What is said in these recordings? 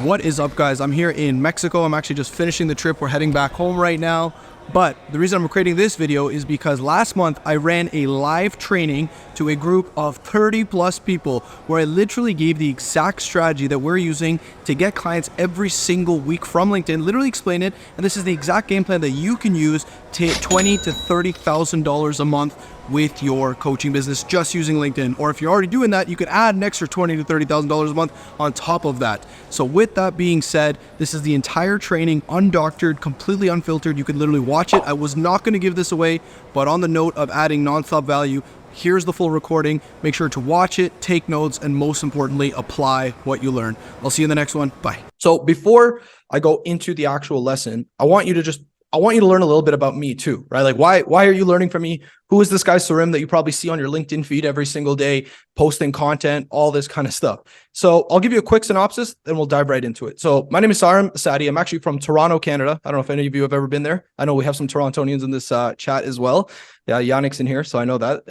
What is up, guys? I'm here in Mexico. I'm actually just finishing the trip. We're heading back home right now. But the reason I'm creating this video is because last month I ran a live training to a group of 30 plus people where I literally gave the exact strategy that we're using to get clients every single week from LinkedIn, literally explain it. And this is the exact game plan that you can use to hit $20,000 to $30,000 a month with your coaching business just using LinkedIn. Or if you're already doing that, you could add an extra $20,000 to $30,000 a month on top of that. So with that being said, this is the entire training, undoctored, completely unfiltered. You could literally watch it. I was not going to give this away, but on the note of adding nonstop value, here's the full recording. Make sure to watch it, take notes, and most importantly, apply what you learn. I'll see you in the next one. Bye. So before I go into the actual lesson, I want you to learn a little bit about me too, right? Like why are you learning from me? Who is this guy Sarim that you probably see on your LinkedIn feed every single day, posting content, all this kind of stuff. So I'll give you a quick synopsis, then we'll dive right into it. So my name is Sarim Asadi. I'm actually from Toronto, Canada. I don't know if any of you have ever been there. I know we have some Torontonians in this chat as well. Yeah, Yannick's in here, so I know that.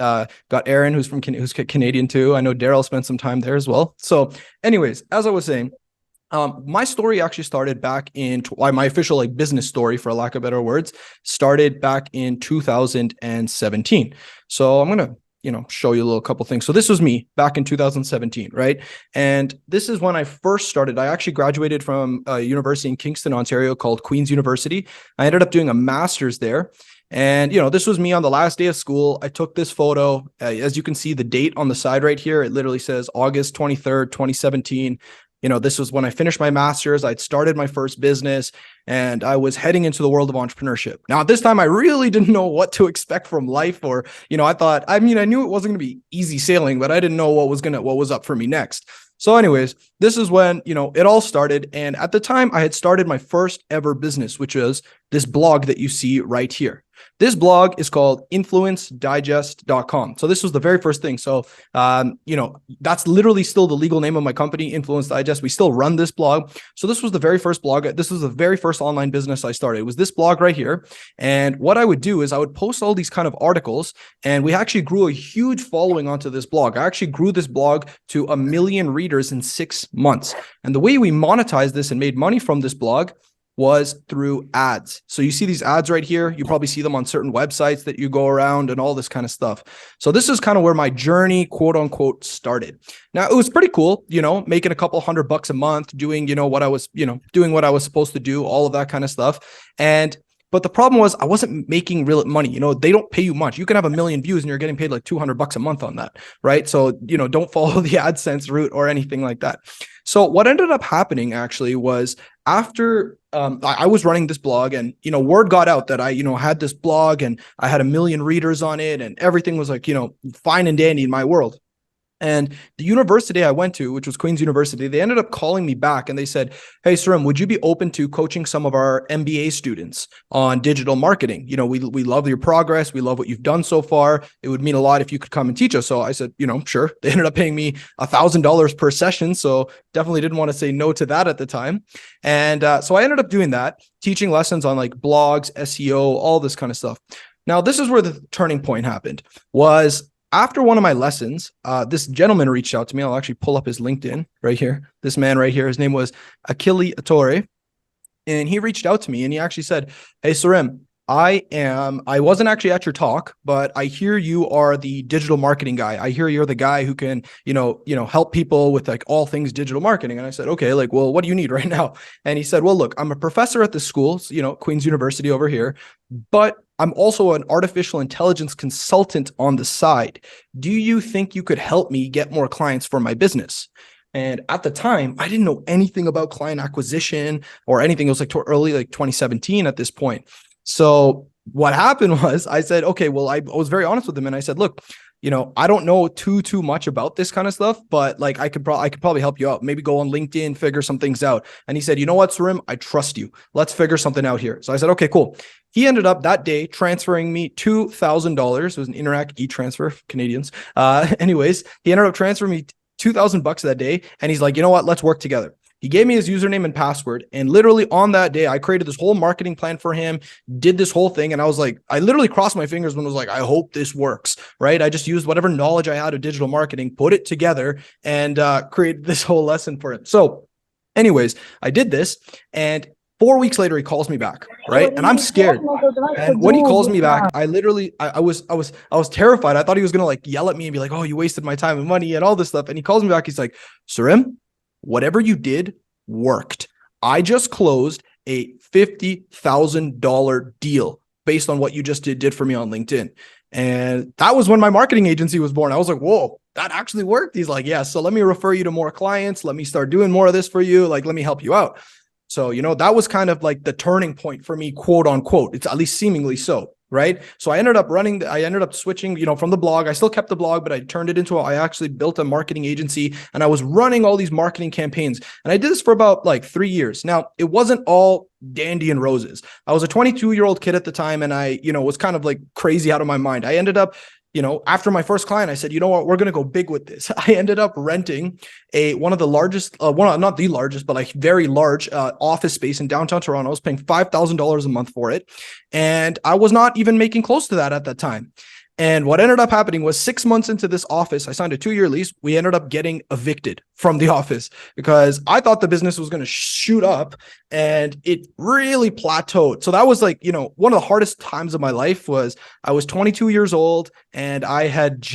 Got Aaron, who's Canadian too. I know Daryl spent some time there as well. So anyways, as I was saying, my story actually started back in my official business story, for lack of better words, started back in 2017. So I'm going to, show you a little couple things. So this was me back in 2017, right? And this is when I first started. I actually graduated from a university in Kingston, Ontario called Queen's University. I ended up doing a master's there. And, this was me on the last day of school. I took this photo. As you can see, the date on the side right here, it literally says August 23rd, 2017. This was when I finished my master's. I'd started my first business and I was heading into the world of entrepreneurship. Now, at this time, I really didn't know what to expect from life, or, I thought, I knew it wasn't going to be easy sailing, but I didn't know what was up for me next. So anyways, this is when, it all started. And at the time I had started my first ever business, which was this blog that you see right here. This blog is called influencedigest.com. So this was the very first thing. So, that's literally still the legal name of my company, Influence Digest. We still run this blog. So this was the very first blog. This was the very first online business I started. It was this blog right here. And what I would do is I would post all these kind of articles, and we actually grew a huge following onto this blog. I actually grew this blog to 1 million readers in 6 months. And the way we monetized this and made money from this blog was through ads. So you see these ads right here. You probably see them on certain websites that you go around and all this kind of stuff. So this is kind of where my journey, quote unquote, started. Now it was pretty cool, making a couple $100 a month, doing, what I was, doing what I was supposed to do, all of that kind of stuff. But the problem was I wasn't making real money. They don't pay you much. You can have 1 million views and you're getting paid like $200 a month on that, right? So, don't follow the AdSense route or anything like that. So what ended up happening actually was after I was running this blog and, word got out that I, had this blog and I had 1 million readers on it and everything was like, fine and dandy in my world. And the university I went to, which was Queen's University, they ended up calling me back and they said, "Hey, Sarim, would you be open to coaching some of our MBA students on digital marketing? We love your progress. We love what you've done so far. It would mean a lot if you could come and teach us." So I said, sure. They ended up paying me $1,000 per session. So definitely didn't want to say no to that at the time. And so I ended up doing that, teaching lessons on like blogs, SEO, all this kind of stuff. Now, this is where the turning point happened was after one of my lessons, this gentleman reached out to me. I'll actually pull up his LinkedIn right here. This man right here, his name was Akili Attore. And he reached out to me and he actually said, "Hey, Sarim, I wasn't actually at your talk, but I hear you are the digital marketing guy. I hear you're the guy who can, help people with like all things digital marketing." And I said, "Okay, well, what do you need right now?" And he said, "Well, look, I'm a professor at this school, Queen's University over here, but I'm also an artificial intelligence consultant on the side. Do you think you could help me get more clients for my business?" And at the time, I didn't know anything about client acquisition or anything. It was like early, like 2017 at this point. So what happened was I said, okay, well, I was very honest with him. And I said, "Look, I don't know too much about this kind of stuff, but like I could probably help you out. Maybe go on LinkedIn, figure some things out." And he said, "You know what, Sarim, I trust you. Let's figure something out here." So I said, "Okay, cool." He ended up that day transferring me $2,000. It was an Interac e-transfer, Canadians. Anyways, he ended up transferring me $2,000 that day. And he's like, "You know what, let's work together." He gave me his username and password. And literally on that day, I created this whole marketing plan for him, did this whole thing. And I was like, I literally crossed my fingers when I was like, I hope this works, right? I just used whatever knowledge I had of digital marketing, put it together and created this whole lesson for him. So Anyways, I did this, and 4 weeks later, he calls me back, right? And I'm scared. And when he calls me back, I literally, I was terrified. I thought he was gonna like yell at me and be like, "Oh, you wasted my time and money and all this stuff." And he calls me back. He's like, "Sarim, whatever you did worked. I just closed a $50,000 deal based on what you just did for me on LinkedIn." And that was when my marketing agency was born. I was like, "Whoa, that actually worked." He's like, "Yeah, so let me refer you to more clients. Let me start doing more of this for you. Like, let me help you out." So, that was kind of like the turning point for me, quote unquote. It's at least seemingly so, right? So I ended up switching, from the blog. I still kept the blog, but I turned it into, I actually built a marketing agency, and I was running all these marketing campaigns. And I did this for about like 3 years. Now, it wasn't all dandy and roses. I was a 22-year-old kid at the time, and I, was kind of like crazy out of my mind. I ended up, after my first client, I said, "You know what, we're going to go big with this." I ended up renting one of the largest, not the largest, but like very large office space in downtown Toronto. I was paying $5,000 a month for it. And I was not even making close to that at that time. And what ended up happening was 6 months into this office, I signed a 2-year lease. We ended up getting evicted from the office because I thought the business was going to shoot up, and it really plateaued. So that was like, one of the hardest times of my life. Was I was 22 years old, and I had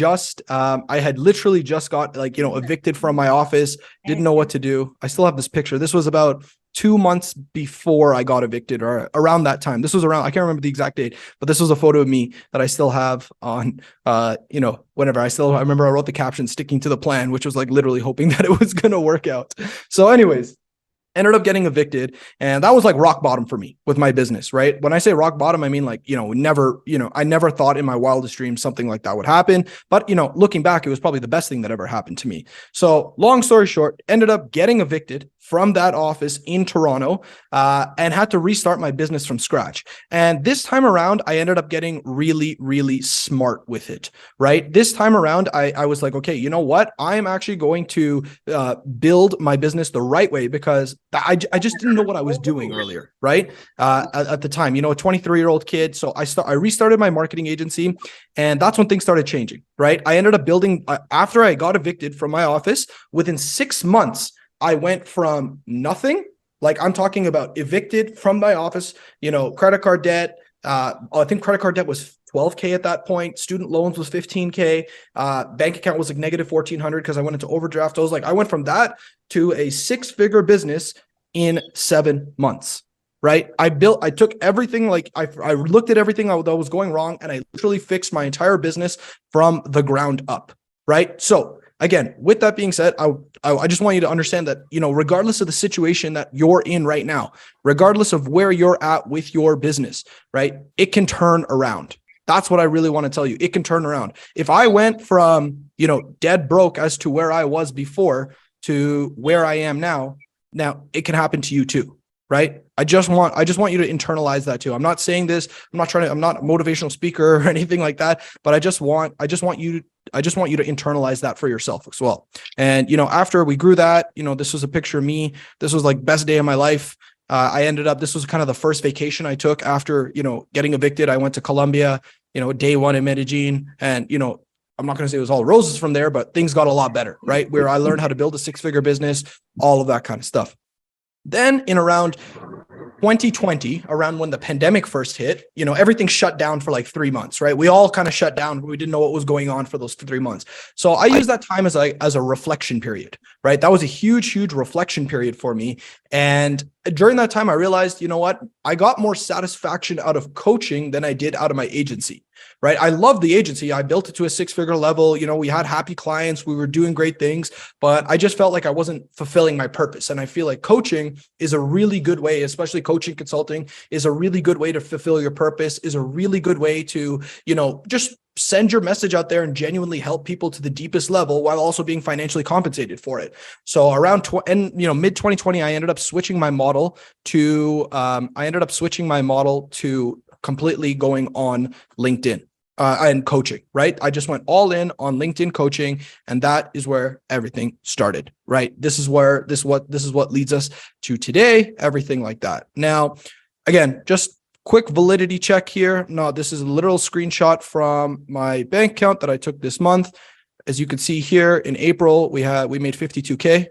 literally just got like, evicted from my office, didn't know what to do. I still have this picture. This was about 2 months before I got evicted, or around that time. This was around, I can't remember the exact date, but this was a photo of me that I still have on, whenever I remember I wrote the caption, "Sticking to the plan," which was like literally hoping that it was going to work out. So anyways, ended up getting evicted, and that was like rock bottom for me with my business, right? When I say rock bottom, I mean like, I never thought in my wildest dreams something like that would happen. But, looking back, it was probably the best thing that ever happened to me. So long story short, ended up getting evicted from that office in Toronto, and had to restart my business from scratch. And this time around, I ended up getting really, really smart with it, right? This time around, I was like, okay, you know what? I'm actually going to build my business the right way, because I just didn't know what I was doing earlier, right? At the time, a 23-year-old kid. So I restarted my marketing agency, and that's when things started changing, right? I ended up building, after I got evicted from my office, within 6 months, I went from nothing, like I'm talking about evicted from my office, credit card debt. I think credit card debt was $12K at that point. Student loans was $15K. Bank account was like negative $1,400 because I went into overdraft. I went from that to a 6-figure business in 7 months, right? I took everything, like I looked at everything that was going wrong, and I literally fixed my entire business from the ground up, right? So again, with that being said, I just want you to understand that, regardless of the situation that you're in right now, regardless of where you're at with your business, right, it can turn around. That's what I really want to tell you. It can turn around. If I went from, dead broke as to where I was before to where I am now it can happen to you too, right? I just want you to internalize that too. I'm not saying this, I'm not a motivational speaker or anything like that, but I just want you to internalize that for yourself as well. And, after we grew that, this was a picture of me. This was like best day of my life. This was kind of the first vacation I took after, getting evicted. I went to Colombia, day one in Medellin, and, I'm not going to say it was all roses from there, but things got a lot better, right? Where I learned how to build a 6-figure business, all of that kind of stuff. Then in around 2020, around when the pandemic first hit, everything shut down for like 3 months, right? We all kind of shut down. We didn't know what was going on for those 3 months. So I used that time as a reflection period, right? That was a huge, huge reflection period for me. And during that time, I realized, you know what? I got more satisfaction out of coaching than I did out of my agency, right? I love the agency. I built it to a 6-figure level. We had happy clients. We were doing great things, but I just felt like I wasn't fulfilling my purpose. And I feel like coaching is a really good way, especially coaching consulting is a really good way to fulfill your purpose, is a really good way to, just send your message out there and genuinely help people to the deepest level while also being financially compensated for it. So around mid 2020, I ended up switching my model to completely going on LinkedIn and coaching, right? I just went all in on LinkedIn coaching, and that is where everything started, right? This is what leads us to today, everything like that. Now, again, just quick validity check here. No, this is a literal screenshot from my bank account that I took this month. As you can see here, in April, we made $52K.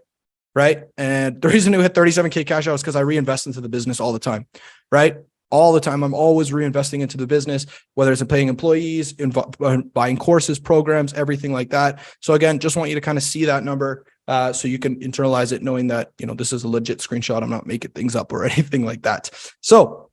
right? And the reason we hit 37K cash out is because I reinvest into the business all the time, right? All the time. I'm always reinvesting into the business, whether it's in paying employees, buying courses, programs, everything like that. So again, just want you to kind of see that number so you can internalize it, knowing that, this is a legit screenshot. I'm not making things up or anything like that. So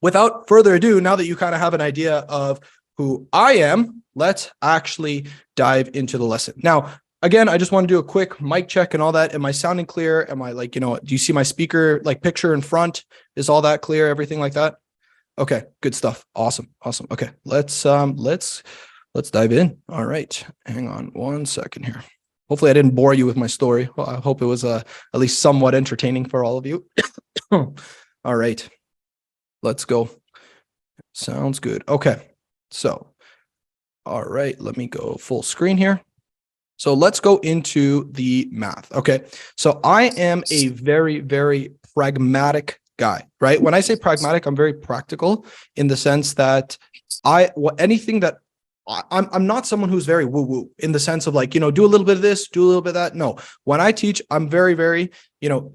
without further ado, now that you kind of have an idea of who I am, let's actually dive into the lesson. Now, again, I just want to do a quick mic check and all that. Am I sounding clear? Am I do you see my speaker picture in front? Is all that clear? Everything like that? Okay, good stuff. Awesome. Okay, let's dive in. All right, hang on one second here. Hopefully I didn't bore you with my story. Well, I hope it was at least somewhat entertaining for all of you. All right, let's go. Sounds good. Okay, so, all right, let me go full screen here. So let's go into the math. Okay, so I am a very, very pragmatic guy, right? When I say pragmatic, I'm very practical in the sense that anything that I'm not someone who's very woo-woo in the sense of do a little bit of this, do a little bit of that. No, when I teach, I'm very, very,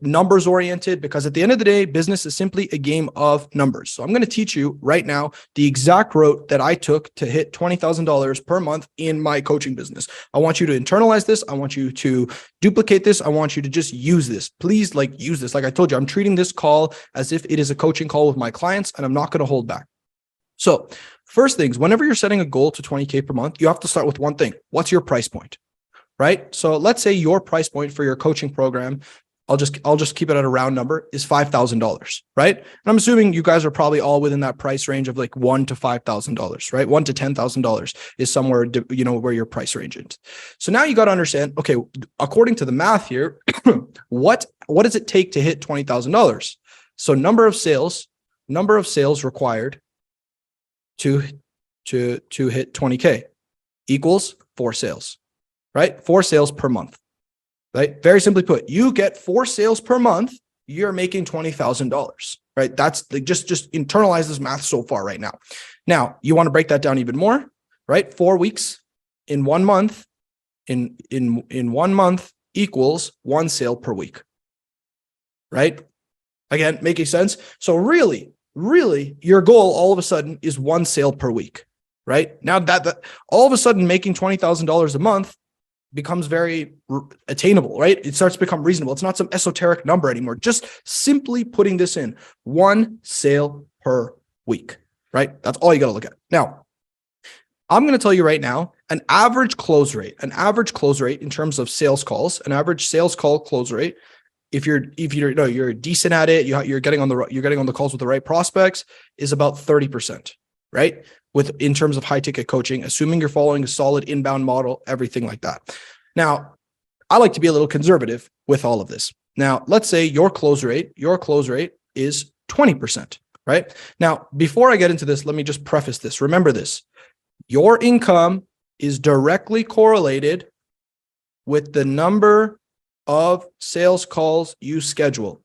numbers oriented, because at the end of the day, business is simply a game of numbers. So I'm going to teach you right now the exact route that I took to hit $20,000 per month in my coaching business. I want you to internalize this. I want you to duplicate this. I want you to just use this. Please use this. Like I told you, I'm treating this call as if it is a coaching call with my clients, and I'm not going to hold back. So first things, whenever you're setting a goal to 20K per month, you have to start with one thing. What's your price point, right? So let's say your price point for your coaching program, I'll just keep it at a round number, is $5,000, right? And I'm assuming you guys are probably all within that price range of $1,000 to $5,000, right? $1,000 to $10,000 is somewhere, where your price range is. So now you got to understand, okay, according to the math here, what does it take to hit $20,000? So number of sales required to hit 20K equals 4 sales, right? 4 sales per month, right? Very simply put, you get 4 sales per month, you're making $20,000, right? That's just internalize this math so far right now. Now, you want to break that down even more, right? 4 weeks in 1 month, in 1 month equals 1 sale per week, right? Again, making sense? So really, your goal all of a sudden is 1 sale per week, right? Now that all of a sudden making $20,000 a month becomes very attainable, right? It starts to become reasonable. It's not some esoteric number anymore. Just simply putting this in 1 sale per week, right? That's all you got to look at. Now, I'm going to tell you right now, an average close rate in terms of sales calls, an average sales call close rate, if you're decent at it, you're getting on the calls with the right prospects, is about 30%, right? In terms of high ticket coaching, assuming you're following a solid inbound model, everything like that. Now, I like to be a little conservative with all of this. Now, let's say your close rate is 20%, right? Now, before I get into this, let me just preface this. Remember this, your income is directly correlated with the number of sales calls you schedule.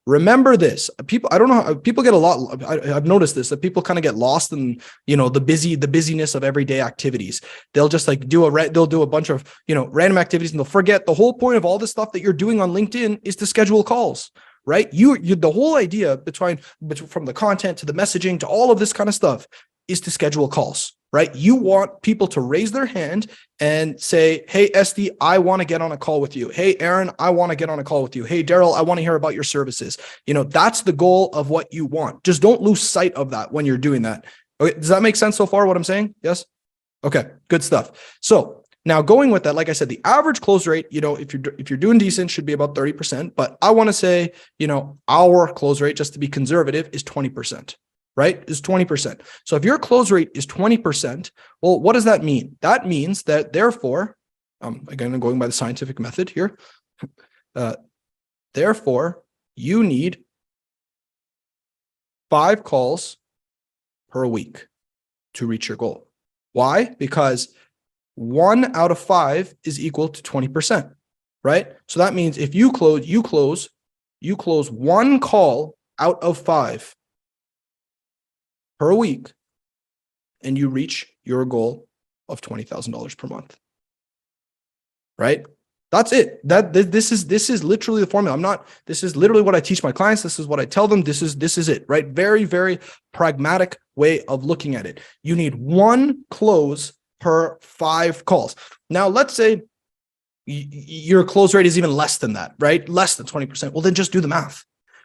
Remember this. I don't know how people get a lot. I've noticed this, that people kind of get lost in, the busyness of everyday activities. They'll just do a bunch of, random activities, and they'll forget the whole point of all this stuff that you're doing on LinkedIn is to schedule calls, right? You the whole idea from the content to the messaging to all of this kind of stuff is to schedule calls, right? You want people to raise their hand and say, hey, Esty, I want to get on a call with you. Hey, Aaron, I want to get on a call with you. Hey, Daryl, I want to hear about your services. That's the goal of what you want. Just don't lose sight of that when you're doing that. Okay, does that make sense so far, what I'm saying? Yes? Okay, good stuff. So now going with that, like I said, the average close rate, if you're doing decent, should be about 30%. But I want to say, our close rate, just to be conservative, is 20%. Right? Is 20%. So if your close rate is 20%, well, what does that mean? That means that therefore, again, I'm going by the scientific method here. Therefore, you need 5 calls per week to reach your goal. Why? Because 1 out of 5 is equal to 20%, right? So that means if you close 1 call out of 5 per week, and you reach your goal of $20,000 per month, right? That's it. This is literally the formula. This is literally what I teach my clients. This is what I tell them. This is it, right? Very, very pragmatic way of looking at it. You need 1 close per 5 calls. Now, let's say your close rate is even less than that, right? Less than 20%. Well, then just do the math,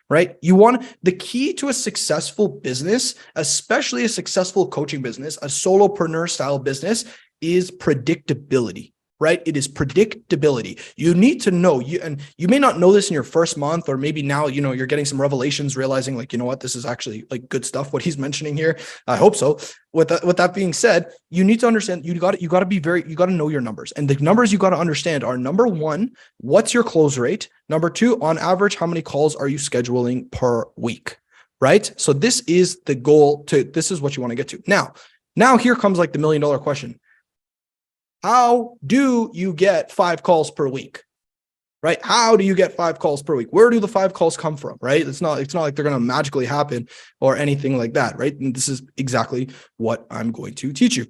right? The key to a successful business, especially a successful coaching business, a solopreneur style business, is predictability. Right? It is predictability. You need to know, and you may not know this in your first month, or maybe now, you're getting some revelations, realizing like, what, this is actually like good stuff, what he's mentioning here. I hope so. With that being said, you need to understand, you got to know your numbers, and the numbers you got to understand are: number 1, what's your close rate? Number 2, on average, how many calls are you scheduling per week? Right? So this is the goal this is what you want to get to. Now here comes like the $1 million question. How do you get 5 calls per week, right? How do you get 5 calls per week? Where do the 5 calls come from, right? It's not like they're going to magically happen or anything like that, right? And this is exactly what I'm going to teach you.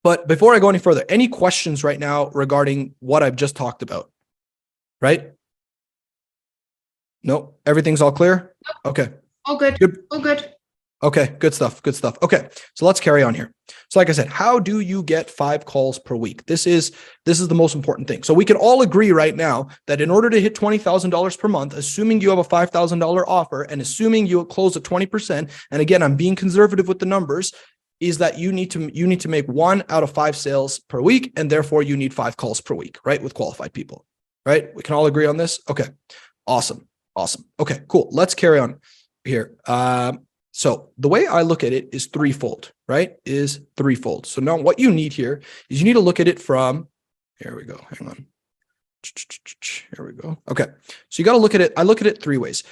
But before I go any further, any questions right now regarding what I've just talked about, right? No, everything's all clear? Okay. All good. All good. Okay, good stuff. Okay, so let's carry on here. So like I said, how do you get 5 calls per week? This is the most important thing. So we can all agree right now that in order to hit $20,000 per month, assuming you have a $5,000 offer and assuming you close at 20%, and again, I'm being conservative with the numbers, is that you need to make 1 out of 5 sales per week, and therefore you need 5 calls per week, right? With qualified people, right? We can all agree on this? Okay, awesome. Okay, cool. Let's carry on here. So the way I look at it is threefold, right? So now what you need here is you need to look at it from, here we go, hang on. Here we go. Okay. So you got to look at it. I look at it 3 ways.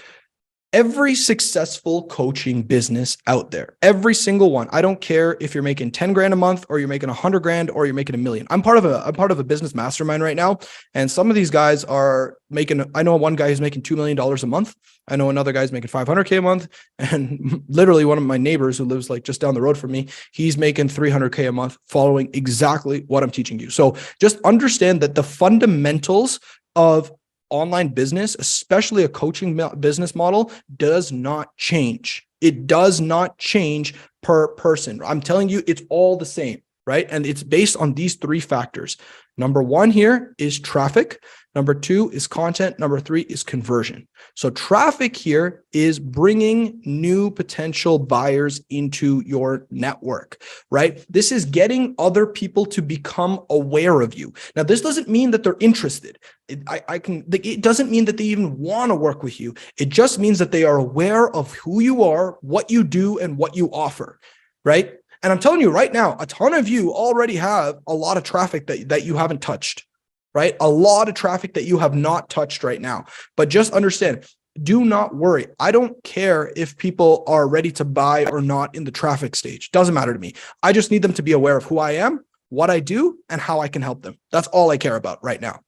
Every successful coaching business out there, every single one. I don't care if you're making 10 grand a month or you're making 100 grand or you're making $1 million. I'm part of a business mastermind right now. And some of these guys are making, I know one guy who's making $2 million a month. I know another guy's making 500K a month. And literally one of my neighbors who lives like just down the road from me, he's making 300K a month following exactly what I'm teaching you. So just understand that the fundamentals of online business, especially a coaching business model, does not change. It does not change per person. I'm telling you, it's all the same, right? And it's based on these 3 factors. Number 1 here is traffic. Number 2 is content. Number 3 is conversion. So traffic here is bringing new potential buyers into your network, right? This is getting other people to become aware of you. Now, this doesn't mean that they're interested. It doesn't mean that they even want to work with you. It just means that they are aware of who you are, what you do, and what you offer, right? And I'm telling you right now, a ton of you already have a lot of traffic that you haven't touched, right? A lot of traffic that you have not touched right now. But just understand, do not worry. I don't care if people are ready to buy or not in the traffic stage. Doesn't matter to me. I just need them to be aware of who I am, what I do, and how I can help them. That's all I care about right now,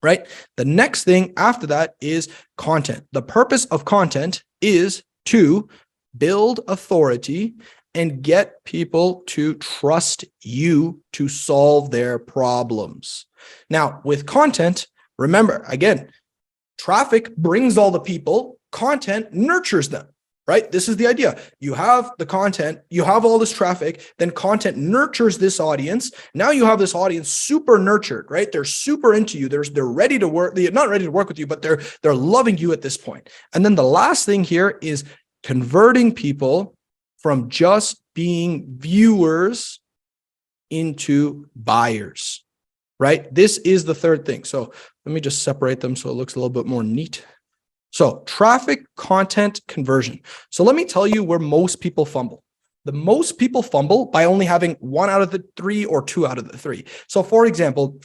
right? The next thing after that is content. The purpose of content is to build authority and get people to trust you to solve their problems. Now, with content, remember, again, traffic brings all the people, content nurtures them, right? This is the idea. You have the content, you have all this traffic, then content nurtures this audience. Now you have this audience super nurtured, right? They're super into you. They're ready to work. They're not ready to work with you, but they're loving you at this point. And then the last thing here is converting people from just being viewers into buyers, right? This is the third thing. So let me just separate them so it looks a little bit more neat. So traffic, content, conversion. So let me tell you where most people fumble. The most people fumble by only having 1 out of the 3 or 2 out of the 3. So for example,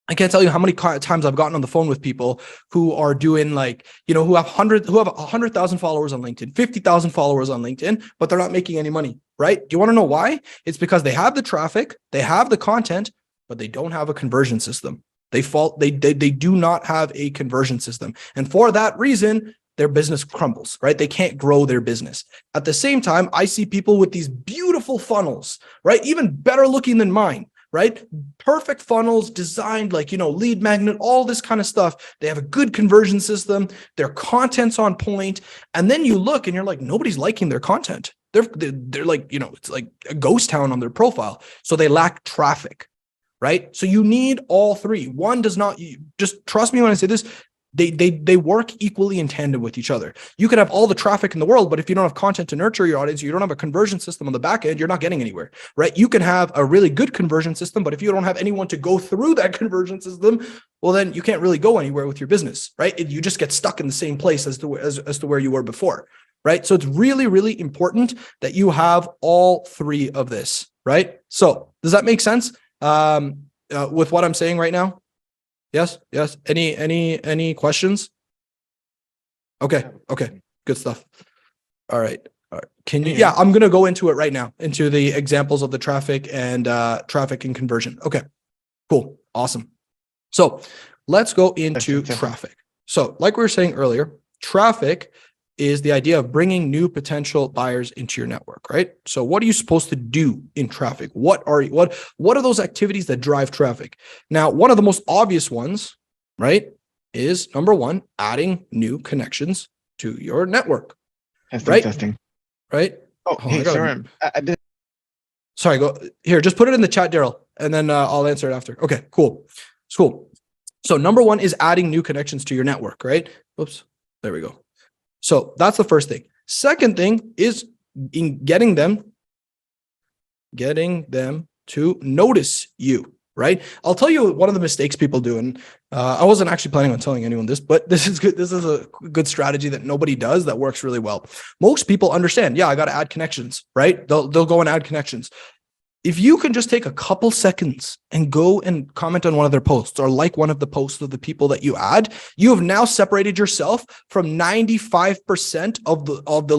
I can't tell you how many times I've gotten on the phone with people who are doing like, who have 100,000 followers on LinkedIn, 50,000 followers on LinkedIn, but they're not making any money, right? Do you want to know why? It's because they have the traffic, they have the content, but they don't have a conversion system. They do not have a conversion system. And for that reason, their business crumbles, right? They can't grow their business. At the same time, I see people with these beautiful funnels, right? Even better looking than mine, right? Perfect funnels designed like, lead magnet, all this kind of stuff. They have a good conversion system. Their content's on point. And then you look and you're like, nobody's liking their content. They're like, it's like a ghost town on their profile. So they lack traffic, right? So you need all three. One does not, just trust me when I say this, they work equally in tandem with each other. You can have all the traffic in the world, but if you don't have content to nurture your audience, you don't have a conversion system on the back end, you're not getting anywhere, right? You can have a really good conversion system, but if you don't have anyone to go through that conversion system, well, then you can't really go anywhere with your business, right? You just get stuck in the same place as to where you were before, right? So it's really, really important that you have all three of this, right? So does that make sense with what I'm saying right now? Yes. Any questions? Okay. Good stuff. All right. Can you, I'm going to go into it right now, into the examples of the traffic and conversion. Okay, cool. Awesome. So let's go into traffic. So like we were saying earlier, traffic is the idea of bringing new potential buyers into your network, right? So what are you supposed to do in traffic? What are those activities that drive traffic? Now, one of the most obvious ones, right, is number one, adding new connections to your network. Testing. Right? Oh, hey, sorry. Sorry, go here. Just put it in the chat, Daryl, and then I'll answer it after. Okay, cool. It's cool. So number one is adding new connections to your network, right? Oops, there we go. So that's the first thing. Second thing is in getting them to notice you, right? I'll tell you one of the mistakes people do, and I wasn't actually planning on telling anyone this, but this is good. This is a good strategy that nobody does that works really well. Most people understand, I got to add connections, right? They'll go and add connections. If you can just take a couple seconds and go and comment on one of their posts or like one of the posts of the people that you add, you have now separated yourself from 95%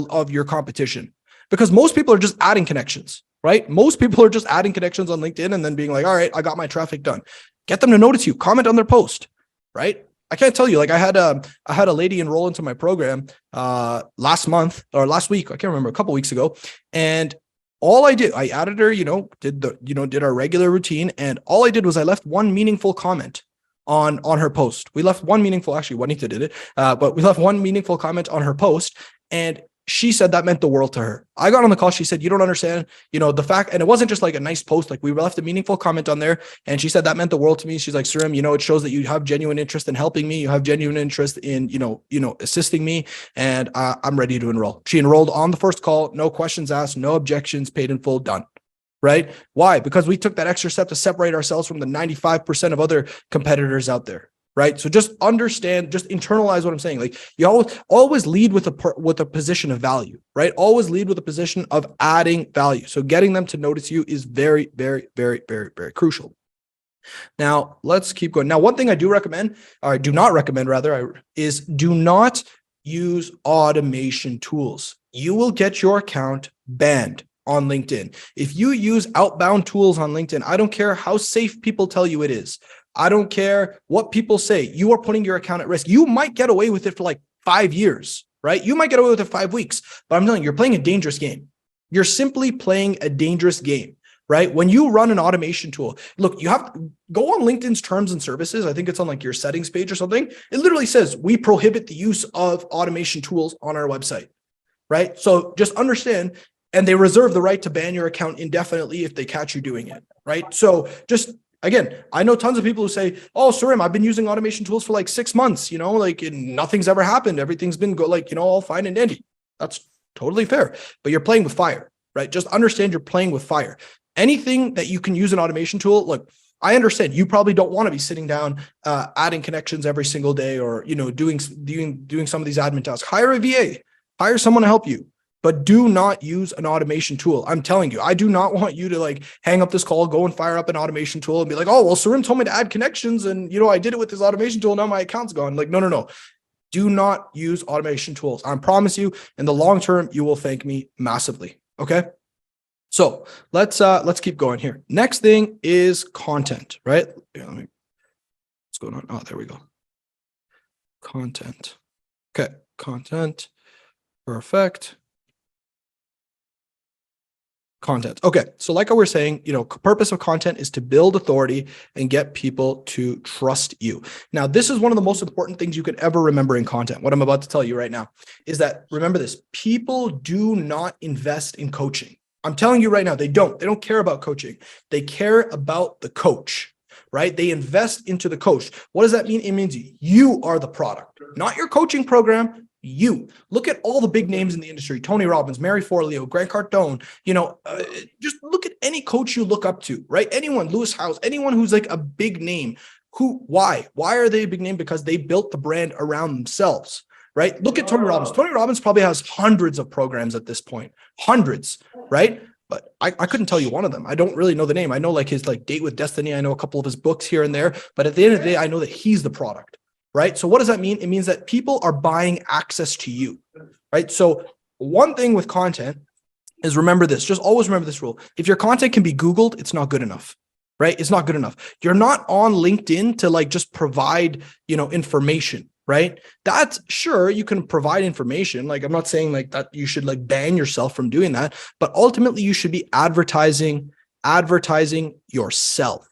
of your competition, because most people are just adding connections, right? Most people are just adding connections on LinkedIn and then being like, all right, I got my traffic done. Get them to notice you, comment on their post, right? I can't tell you, like I had a lady enroll into my program last week, I can't remember, a couple weeks ago, and all I did, I added her, did our regular routine. And all I did was I left one meaningful comment on her post. We left one meaningful, actually, Juanita did it, but we left one meaningful comment on her post. And she said that meant the world to her. I got on the call. She said, you don't understand, the fact, and it wasn't just like a nice post. Like we left a meaningful comment on there. And she said that meant the world to me. She's like, Sarim, it shows that you have genuine interest in helping me. You have genuine interest in, assisting me. And I'm ready to enroll. She enrolled on the first call, no questions asked, no objections, paid in full, done. Right? Why? Because we took that extra step to separate ourselves from the 95% of other competitors out there. Right. So just understand, just internalize what I'm saying. Like you always lead with a position of value, right? Always lead with a position of adding value. So getting them to notice you is very, very, very, very, very crucial. Now let's keep going. Now, one thing I do recommend, or do not recommend rather, is do not use automation tools. You will get your account banned on LinkedIn. If you use outbound tools on LinkedIn, I don't care how safe people tell you it is. I don't care what people say. You are putting your account at risk. You might get away with it for like 5 years, right? You might get away with it 5 weeks, but I'm telling you, you're playing a dangerous game. You're simply playing a dangerous game, right? When you run an automation tool, look, you have to go on LinkedIn's terms and services. I think it's on like your settings page or something. It literally says we prohibit the use of automation tools on our website, right? So just understand, and they reserve the right to ban your account indefinitely if they catch you doing it, right? So just, again, I know tons of people who say, oh, Sarim, I've been using automation tools for like 6 months, nothing's ever happened. Everything's been all fine and dandy. That's totally fair, but you're playing with fire, right? Just understand you're playing with fire. Anything that you can use an automation tool, look, I understand you probably don't want to be sitting down, adding connections every single day or, doing some of these admin tasks. Hire a VA, hire someone to help you. But do not use an automation tool. I'm telling you, I do not want you to like hang up this call, go and fire up an automation tool and be like, oh, well, Sarim told me to add connections and, I did it with this automation tool. Now my account's gone. Like, no. Do not use automation tools. I promise you, in the long term, you will thank me massively. Okay. So let's keep going here. Next thing is content, right? Yeah, what's going on? Oh, there we go. Content. Okay. Content. Perfect. Content. Okay. So like I was saying, purpose of content is to build authority and get people to trust you. Now, this is one of the most important things you could ever remember in content. What I'm about to tell you right now is that, remember this, people do not invest in coaching. I'm telling you right now, they don't care about coaching. They care about the coach, right? They invest into the coach. What does that mean? It means you are the product, not your coaching program. You look at all the big names in the industry: Tony Robbins, Mary Forleo, Grant Cardone. Just look at any coach you look up to, right? Anyone, Lewis Howes, anyone who's like a big name. Why are they a big name? Because they built the brand around themselves, right? Look at Tony Robbins. Tony Robbins probably has hundreds of programs at this point, hundreds, right? But I couldn't tell you one of them. I don't really know the name. I know like his Date with Destiny. I know a couple of his books here and there, but at the end of the day, I know that he's the product. Right? So what does that mean? It means that people are buying access to you, right? So one thing with content is, remember this, just always remember this rule. If your content can be Googled, it's not good enough, right? It's not good enough. You're not on LinkedIn to just provide, information, right? That's sure, you can provide information. I'm not saying that you should ban yourself from doing that, but ultimately you should be advertising yourself.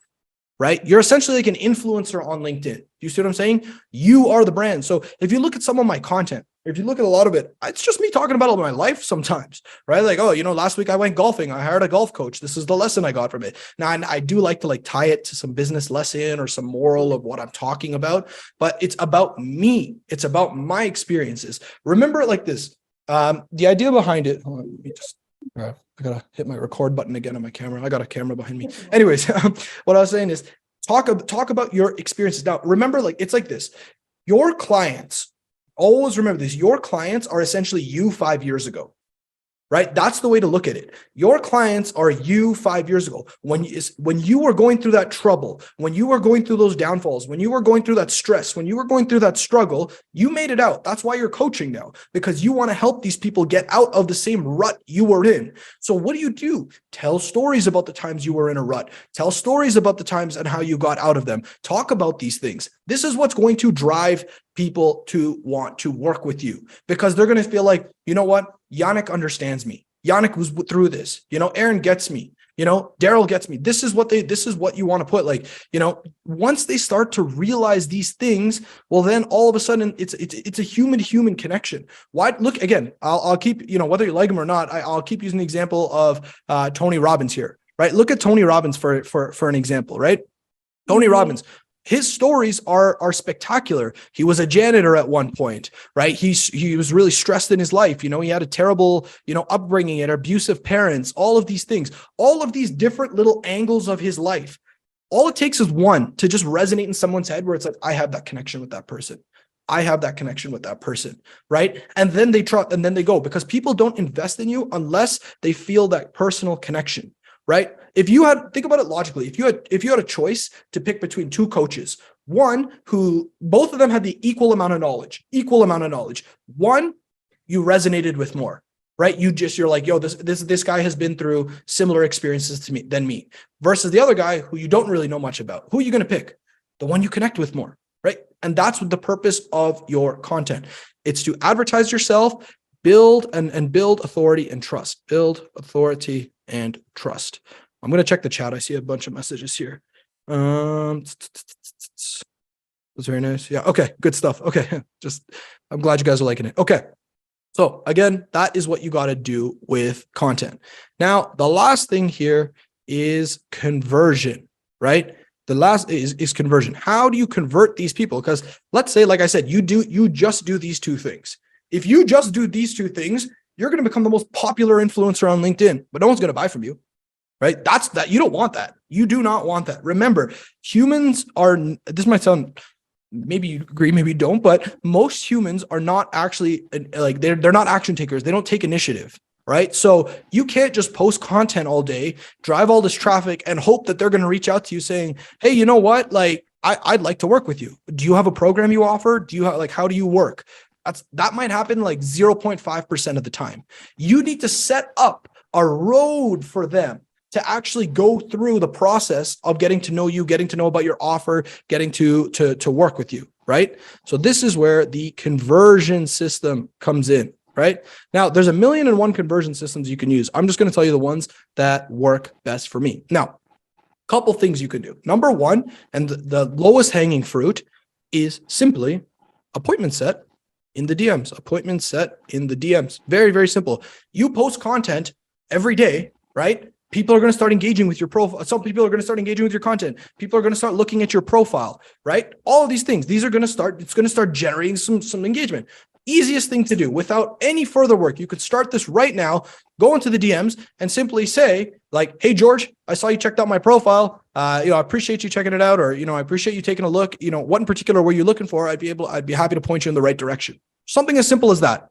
Right? You're essentially like an influencer on LinkedIn. You see what I'm saying? You are the brand. So if you look at some of my content, if you look at a lot of it, it's just me talking about my life sometimes, right? Last week I went golfing. I hired a golf coach. This is the lesson I got from it. Now, I do like to tie it to some business lesson or some moral of what I'm talking about, but it's about me. It's about my experiences. Remember it like this. The idea behind it, hold on, let me just, I gotta hit my record button again on my camera. I got a camera behind me. Anyways, what I was saying is talk about your experiences. Now, remember, it's like this. Your clients, always remember this. Your clients are essentially you 5 years ago, right? That's the way to look at it. Your clients are you 5 years ago. When you were going through that trouble, when you were going through those downfalls, when you were going through that stress, when you were going through that struggle, you made it out. That's why you're coaching now, because you want to help these people get out of the same rut you were in. So what do? Tell stories about the times you were in a rut. Tell stories about the times and how you got out of them. Talk about these things. This is what's going to drive people to want to work with you, because they're going to feel like, you know what? Yannick understands me. Yannick was through this. Aaron gets me. Daryl gets me. This is what you want to put. Once they start to realize these things, well, then all of a sudden it's a human-to-human connection. Why? Look, again, I'll keep, whether you like him or not, I'll keep using the example of Tony Robbins here, right? Look at Tony Robbins for an example, right? Tony Robbins. His stories are spectacular. He was a janitor at one point, right? He was really stressed in his life. He had a terrible, upbringing and abusive parents, all of these things, all of these different little angles of his life. All it takes is one to just resonate in someone's head where it's like, I have that connection with that person. I have that connection with that person, right? And then they trust, and then they go, because people don't invest in you unless they feel that personal connection. Right? Think about it logically. If you had a choice to pick between two coaches, one who both of them had the equal amount of knowledge, one you resonated with more, right? You're like, yo, this guy has been through similar experiences than me, versus the other guy who you don't really know much about. Who are you going to pick? The one you connect with more, right? And that's what the purpose of your content. It's to advertise yourself, build authority and trust. Build authority and trust. I'm going to check the chat. I see a bunch of messages here. That's very nice. Yeah. Okay. Good stuff. Okay. I'm glad you guys are liking it. Okay. So again, that is what you got to do with content. Now, the last thing here is conversion, right? The last is conversion. How do you convert these people? Because let's say, like I said, you just do these two things. If you just do these two things, you're going to become the most popular influencer on LinkedIn, but no one's going to buy from you, right? You don't want that. You do not want that. Remember, humans are, this might sound, maybe you agree, maybe you don't, but most humans are not actually they're not action takers. They don't take initiative, right? So you can't just post content all day, drive all this traffic and hope that they're going to reach out to you saying, hey, you know what? I'd like to work with you. Do you have a program you offer? Do you have, how do you work? That might happen 0.5% of the time. You need to set up a road for them to actually go through the process of getting to know you, getting to know about your offer, getting to work with you, right? So this is where the conversion system comes in, right? right? Now, there's 1,000,001 conversion systems you can use. I'm just going to tell you the ones that work best for me. Now, couple things you can do. Number one, and the lowest hanging fruit is simply appointment set in the DMs. Appointment set in the DMs. Very, very simple. You post content every day, right? People are going to start engaging with your profile. Some people are going to start engaging with your content. People are going to start looking at your profile, right? All of these things, these are going to start, it's going to start generating some engagement. Easiest thing to do without any further work. You could start this right now, go into the DMs and simply say like, hey, George, I saw you checked out my profile. I appreciate you checking it out. Or, I appreciate you taking a look, what in particular were you looking for? I'd be happy to point you in the right direction. Something as simple as that,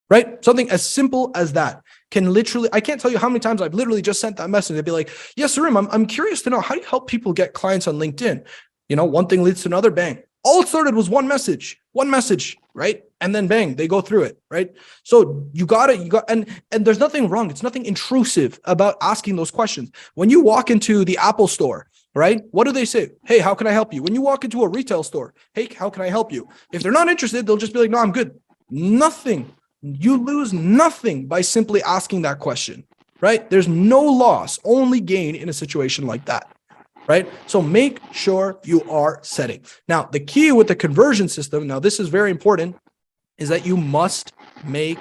right? Something as simple as that can literally, I can't tell you how many times I've literally just sent that message. They'd be like, yes, Sarim, I'm curious to know, how do you help people get clients on LinkedIn? One thing leads to another, bang. All it started was one message, right? And then bang, they go through it, right? So and there's nothing wrong. It's nothing intrusive about asking those questions. When you walk into the Apple store, right? What do they say? Hey, how can I help you? When you walk into a retail store, hey, how can I help you? If they're not interested, they'll just be like, no, I'm good. Nothing. You lose nothing by simply asking that question, right? There's no loss, only gain in a situation like that. Right? So make sure you are setting. Now, the key with the conversion system, now this is very important, is that you must make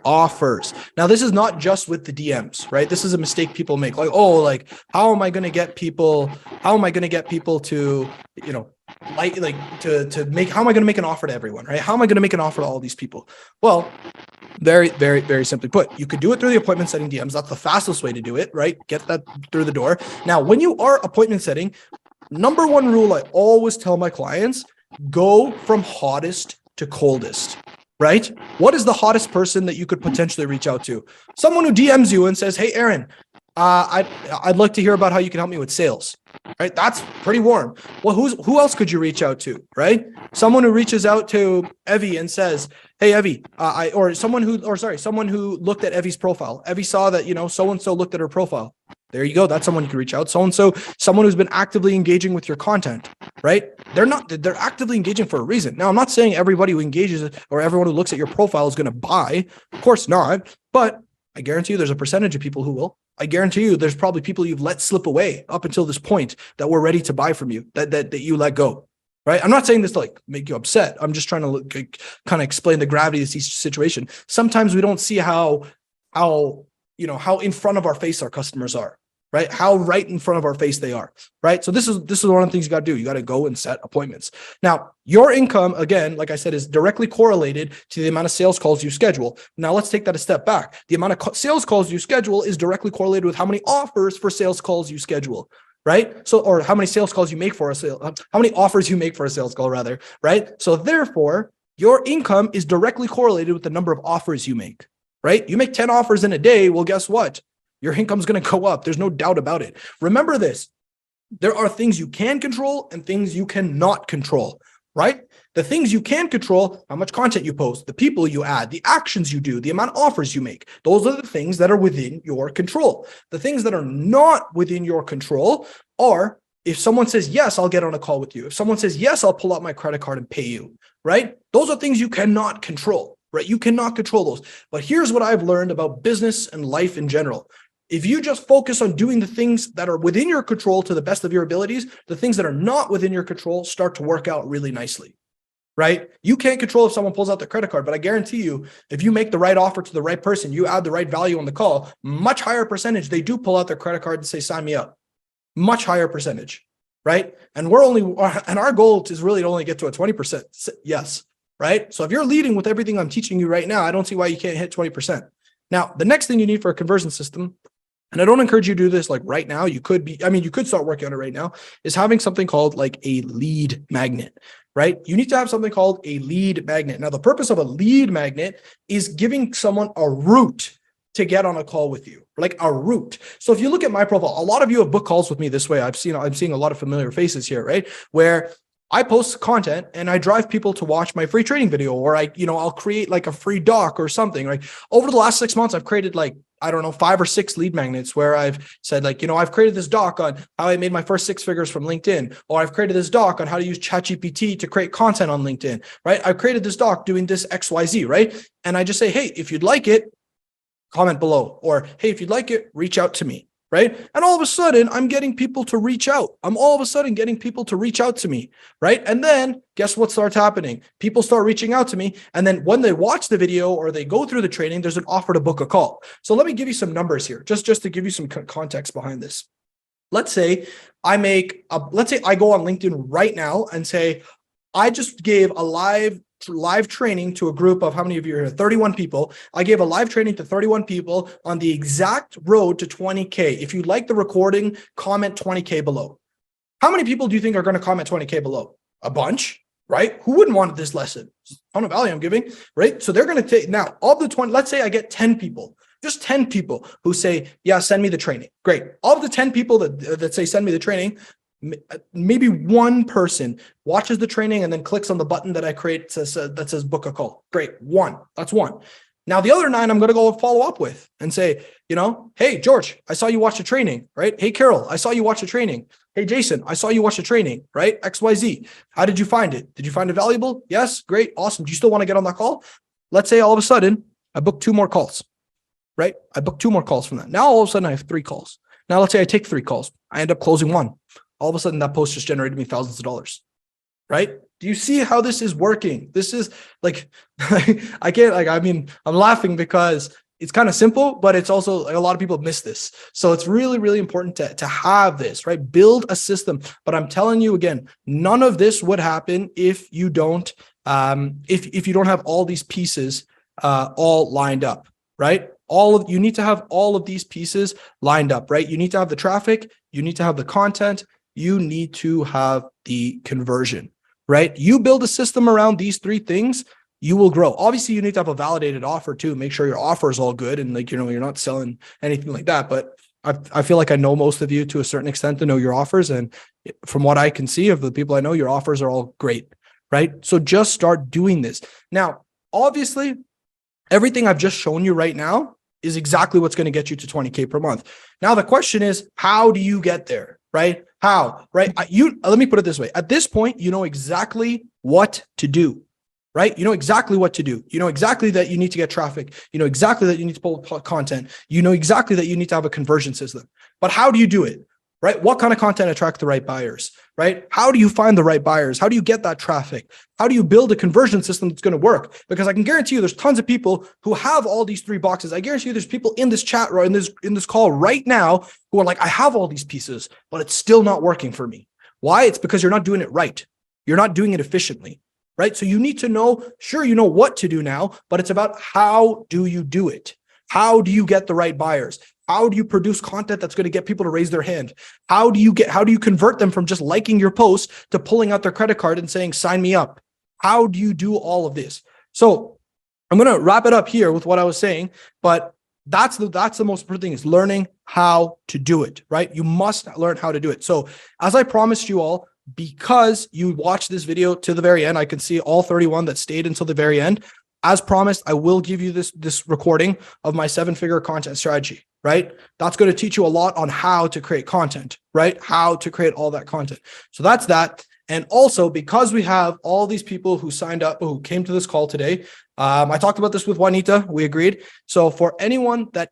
offers. Now, this is not just with the DMs, right? This is a mistake people make. Like, how am I going to get people to, how am I going to make an offer to everyone, right? How am I going to make an offer to all these people? Well, very, very, very simply put, you could do it through the appointment setting DMs. That's the fastest way to do it, right? Get that through the door. Now, when you are appointment setting, number one rule I always tell my clients, go from hottest to coldest, right? What is the hottest person that you could potentially reach out to? Someone who DMs you and says, hey, Aaron, I'd like to hear about how you can help me with sales, right? That's pretty warm. Well, who else could you reach out to, right? Someone who reaches out to Evie and says, hey, Evie, someone who looked at Evie's profile. Evie saw that, so-and-so looked at her profile. There you go. That's someone you can reach out. So-and-so, someone who's been actively engaging with your content, right? They're actively engaging for a reason. Now, I'm not saying everybody who engages or everyone who looks at your profile is going to buy. Of course not. But I guarantee you there's a percentage of people who will. I guarantee you there's probably people you've let slip away up until this point that were ready to buy from you, that you let go, right? I'm not saying this to like make you upset. I'm just trying to kind of explain the gravity of this situation. Sometimes we don't see how in front of our face our customers are, right? How right in front of our face they are, right? So this is one of the things you got to do. You got to go and set appointments. Now, your income, again, like I said, is directly correlated to the amount of sales calls you schedule. Now, let's take that a step back. The amount of sales calls you schedule is directly correlated with how many offers for sales calls you schedule, right? So, or how many sales calls you make for a sale, how many offers you make for a sales call rather, right? So therefore, your income is directly correlated with the number of offers you make, right? You make 10 offers in a day. Well, guess what? Your income's going to go up. There's no doubt about it. Remember this. There are things you can control and things you cannot control, right? The things you can control, how much content you post, the people you add, the actions you do, the amount of offers you make. Those are the things that are within your control. The things that are not within your control are if someone says, yes, I'll get on a call with you. If someone says, yes, I'll pull out my credit card and pay you, right? Those are things you cannot control, right? You cannot control those. But here's what I've learned about business and life in general. If you just focus on doing the things that are within your control to the best of your abilities, the things that are not within your control start to work out really nicely, right? You can't control if someone pulls out their credit card, but I guarantee you, if you make the right offer to the right person, you add the right value on the call, much higher percentage, they do pull out their credit card and say, sign me up. Much higher percentage, right? And our goal is really to only get to a 20% yes, right? So if you're leading with everything I'm teaching you right now, I don't see why you can't hit 20%. Now, the next thing you need for a conversion system, and I don't encourage you to do this like right now. You could start working on it right now, is having something called like a lead magnet, right? You need to have something called a lead magnet. Now, the purpose of a lead magnet is giving someone a route to get on a call with you, like a route. So if you look at my profile, a lot of you have booked calls with me this way. I'm seeing a lot of familiar faces here, right? Where I post content and I drive people to watch my free training video, or I'll create like a free doc or something. Like over the last 6 months, I've created like, I don't know, 5 or 6 lead magnets where I've said like, I've created this doc on how I made my first 6 figures from LinkedIn, or I've created this doc on how to use ChatGPT to create content on LinkedIn, right? I've created this doc doing this XYZ, right? And I just say, hey, if you'd like it, comment below, or hey, if you'd like it, reach out to me. Right. And all of a sudden, I'm getting people to reach out. I'm all of a sudden getting people to reach out to me. Right. And then guess what starts happening? People start reaching out to me. And then when they watch the video or they go through the training, there's an offer to book a call. So let me give you some numbers here, just to give you some context behind this. Let's say I go on LinkedIn right now and say, I just gave a live training to a group of, how many of you are here? 31 people. I gave a live training to 31 people on the exact road to 20K. If you like the recording, comment 20K below. How many people do you think are going to comment 20K below? A bunch, right? Who wouldn't want this lesson? It's a ton of value I'm giving, right? So they're going to take, now of the 20, let's say I get 10 people, just 10 people who say, yeah, send me the training. Great. Of the 10 people that say, send me the training, maybe one person watches the training and then clicks on the button that I create that says book a call. Great. One. That's one. Now the other 9, I'm going to go follow up with and say, hey, George, I saw you watch the training, right? Hey, Carol, I saw you watch the training. Hey, Jason, I saw you watch the training, right? XYZ. How did you find it? Did you find it valuable? Yes. Great. Awesome. Do you still want to get on that call? Let's say all of a sudden I booked 2 more calls, right? I booked 2 more calls from that. Now all of a sudden I have 3 calls. Now let's say I take 3 calls. I end up closing 1. All of a sudden that post just generated me thousands of dollars, right? Do you see how this is working? This is like, I'm laughing because it's kind of simple, but it's also like a lot of people miss this. So it's really, really important to have this, right? Build a system. But I'm telling you again, none of this would happen if you don't, if you don't have all these pieces all lined up, right? You need to have all of these pieces lined up, right? You need to have the traffic, you need to have the content, you need to have the conversion, right? You build a system around these 3 things, you will grow. Obviously, you need to have a validated offer too. Make sure your offer is all good and you're not selling anything like that. But I feel like I know most of you to a certain extent to know your offers. And from what I can see of the people I know, your offers are all great, right? So just start doing this. Now, obviously, everything I've just shown you right now is exactly what's going to get you to 20K per month. Now, the question is, how do you get there, right? How, right? Let me put it this way. At this point, you know exactly what to do, right? You know exactly what to do. You know exactly that you need to get traffic. You know exactly that you need to pull content. You know exactly that you need to have a conversion system. But how do you do it, right? What kind of content attracts the right buyers, right? How do you find the right buyers? How do you get that traffic? How do you build a conversion system that's going to work? Because I can guarantee you there's tons of people who have all these 3 boxes. I guarantee you there's people in this chat or in this call right now who are like, I have all these pieces, but it's still not working for me. Why? It's because you're not doing it right. You're not doing it efficiently, right? So you need to know, sure, you know what to do now, but it's about how do you do it? How do you get the right buyers? How do you produce content that's going to get people to raise their hand? How do you convert them from just liking your post to pulling out their credit card and saying, sign me up? How do you do all of this? So I'm going to wrap it up here with what I was saying, but that's the most important thing is learning how to do it, right? You must learn how to do it. So as I promised you all, because you watched this video to the very end, I can see all 31 that stayed until the very end. As promised, I will give you this recording of my 7-figure content strategy, right? That's going to teach you a lot on how to create content, right? How to create all that content. So that's that. And also because we have all these people who signed up, who came to this call today, I talked about this with Juanita, we agreed. So for anyone that